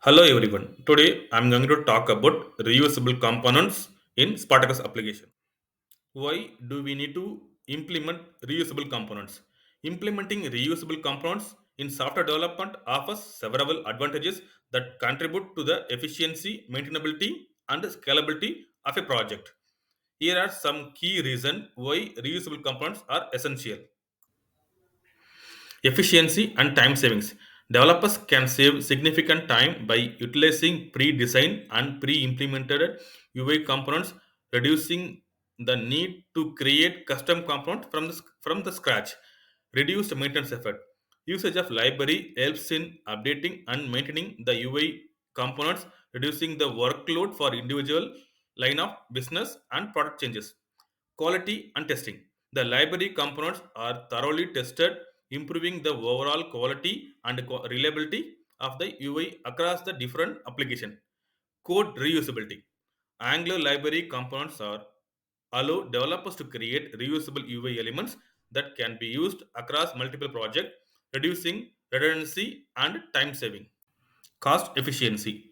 Hello everyone. Today I'm going to talk about reusable components in Spartacus application. Why do we need to implement reusable components? Implementing reusable components in software development offers several advantages that contribute to the efficiency, maintainability, and scalability of a project. Here are some key reasons why reusable components are essential. Efficiency and time savings. Developers can save significant time by utilizing pre designed and pre implemented UI components, reducing the need to create custom components from the scratch. Reduced maintenance effort. Usage of library helps in updating and maintaining the UI components, reducing the workload for individual line of business and product changes. Quality and testing. The library components are thoroughly tested, improving the overall quality and reliability of the UI across the different application. Code reusability. Angular library components are allow developers to create reusable UI elements that can be used across multiple projects, reducing redundancy and time saving. Cost efficiency.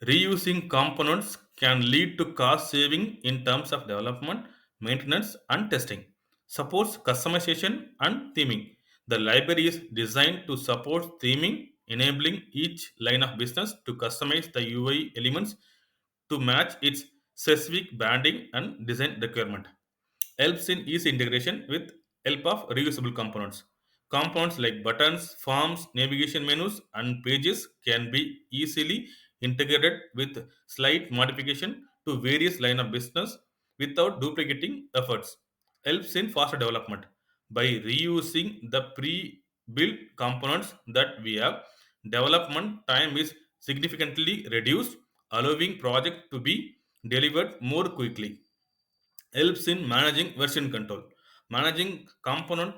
Reusing components can lead to cost saving in terms of development, maintenance, and testing. Supports customization and theming. The library is designed to support theming, enabling each line of business to customize the UI elements to match its specific branding and design requirement. Helps in easy integration with help of reusable components. Components like buttons, forms, navigation menus, and pages can be easily integrated with slight modification to various line of business without duplicating efforts. Helps in faster development by reusing the pre-built components that we have. Development time is significantly reduced, allowing project to be delivered more quickly. Helps in managing version control. Managing component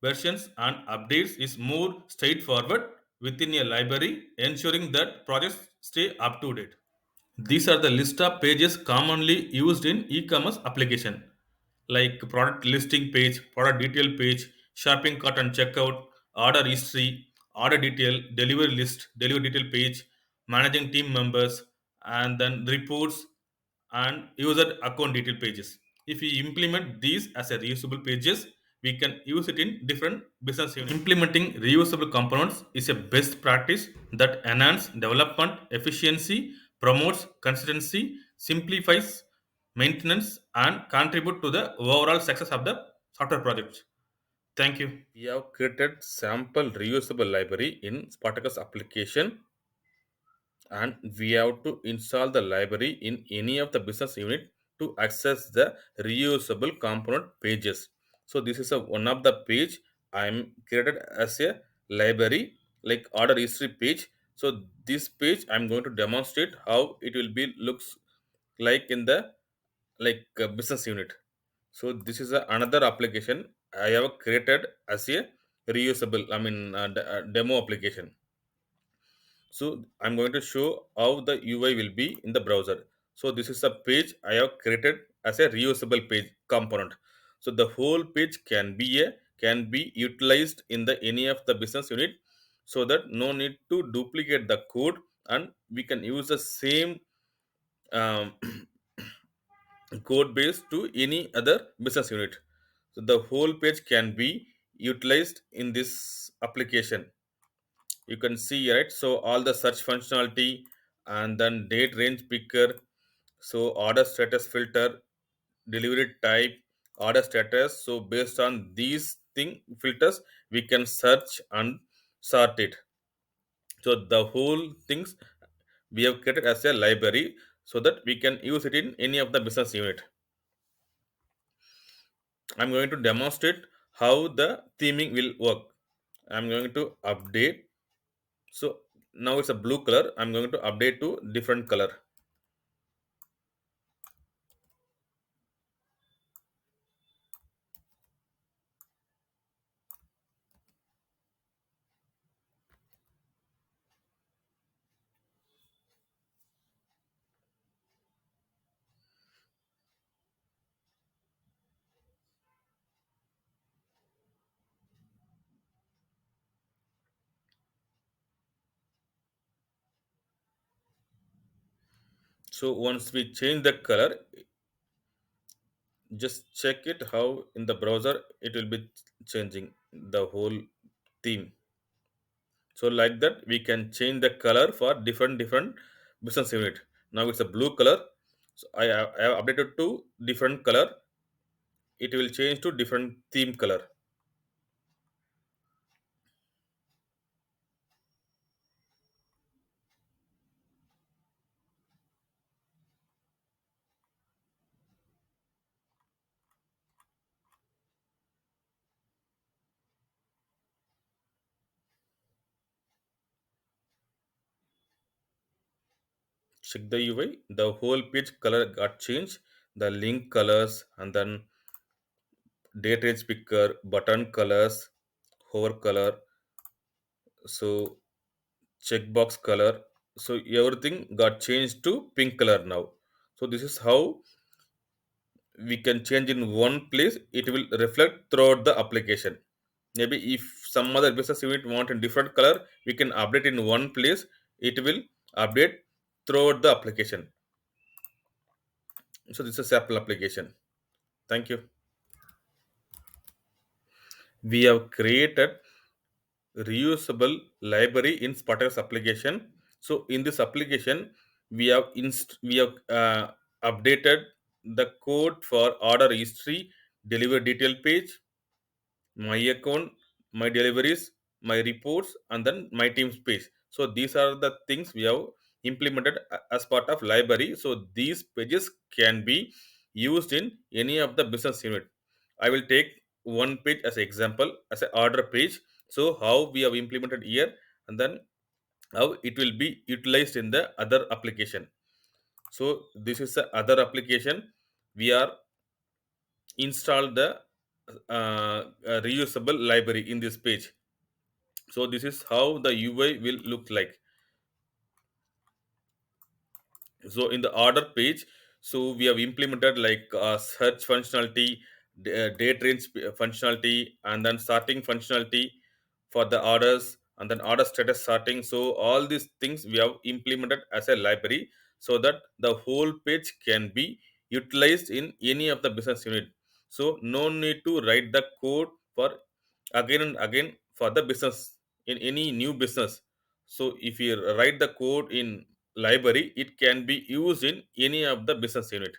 versions and updates is more straightforward within a library, ensuring that projects stay up to date. These are the list of pages commonly used in e-commerce application, like product listing page, product detail page, shopping cart and checkout, order history, order detail, delivery list, delivery detail page, managing team members, and then reports and user account detail pages. If we implement these as a reusable pages, we can use it in different business units. Implementing reusable components is a best practice that enhance development efficiency, promotes consistency, simplifies maintenance, and contribute to the overall success of the software project. Thank you. We have created sample reusable library in Spartacus application, and we have to install the library in any of the business unit to access the reusable component pages. So this is a one of the page I'm created as a library, like order history page. So this page I'm going to demonstrate how it will be looks like in the business unit. So this is another application I have created as a reusable, demo application. So I'm going to show how the UI will be in the browser. So this is a page I have created as a reusable page component. So the whole page can be utilized in the any of the business unit, so that no need to duplicate the code, and we can use the same um, code base to any other business unit. So the whole page can be utilized in this application. You can see, right? So all the search functionality, and then date range picker, so order status filter, delivery type, order status. So based on these thing filters, we can search and sort it. So the whole things we have created as a library, so that we can use it in any of the business unit. I'm going to demonstrate how the theming will work. I'm going to update. So now it's a blue color. I'm going to update to different color. So once we change the color, just check it how in the browser it will be changing the whole theme. So like that we can change the color for different business unit. Now it's a blue color, so I have updated to different color, it will change to different theme color. Check the UI, the whole page color got changed, the link colors, and then date range picker, button colors, hover color, so checkbox color, so everything got changed to pink color now. So this is how we can change in one place, it will reflect throughout the application. Maybe if some other business unit want a different color, we can update in one place, it will update throughout the application. So this is sample application. Thank you. We have created reusable library in Spartacus application. So in this application, we have updated the code for order history, deliver detail page, my account, my deliveries, my reports, and then my team's page. So these are the things we have implemented as part of library. So these pages can be used in any of the business unit. I will take one page as an example as an order page. So how we have implemented here, and then how it will be utilized in the other application. So this is the other application. We are install the reusable library in this page. So this is how the UI will look like. So in the order page, so we have implemented like search functionality, date range functionality, and then sorting functionality for the orders, and then order status sorting. So all these things we have implemented as a library, so that the whole page can be utilized in any of the business unit. So no need to write the code for again and again for the business in any new business. So if you write the code in library, it can be used in any of the business unit.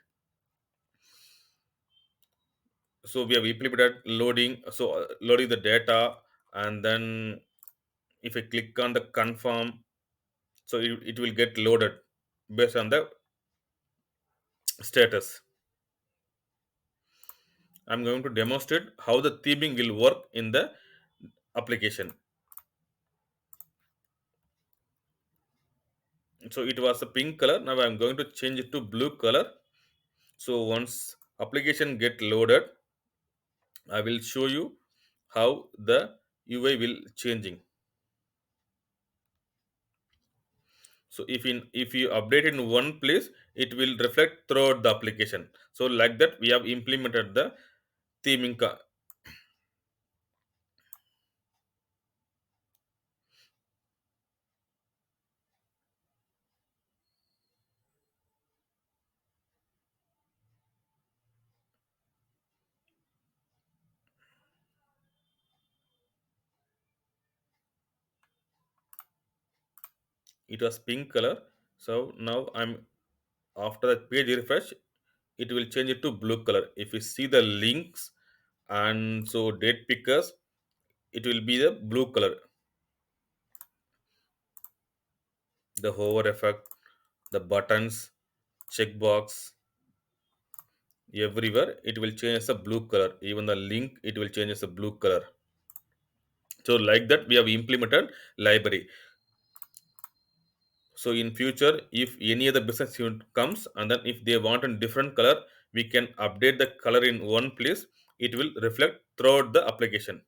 So we have implemented loading, so loading the data, and then if I click on the confirm, so it will get loaded based on the status. I'm going to demonstrate how the theming will work in the application. So it was a pink color, now I'm going to change it to blue color. So once application get loaded, I will show you how the UI will changing. So if you update in one place, it will reflect throughout the application. So like that we have implemented the theming. It was pink color, so now I'm after the page refresh, it will change it to blue color. If you see the links and so date pickers, it will be the blue color. The hover effect, the buttons, checkbox, everywhere it will change as a blue color. Even the link it will change as a blue color. So like that we have implemented library. So in future, if any other business unit comes and then if they want a different color, we can update the color in one place. It will reflect throughout the application.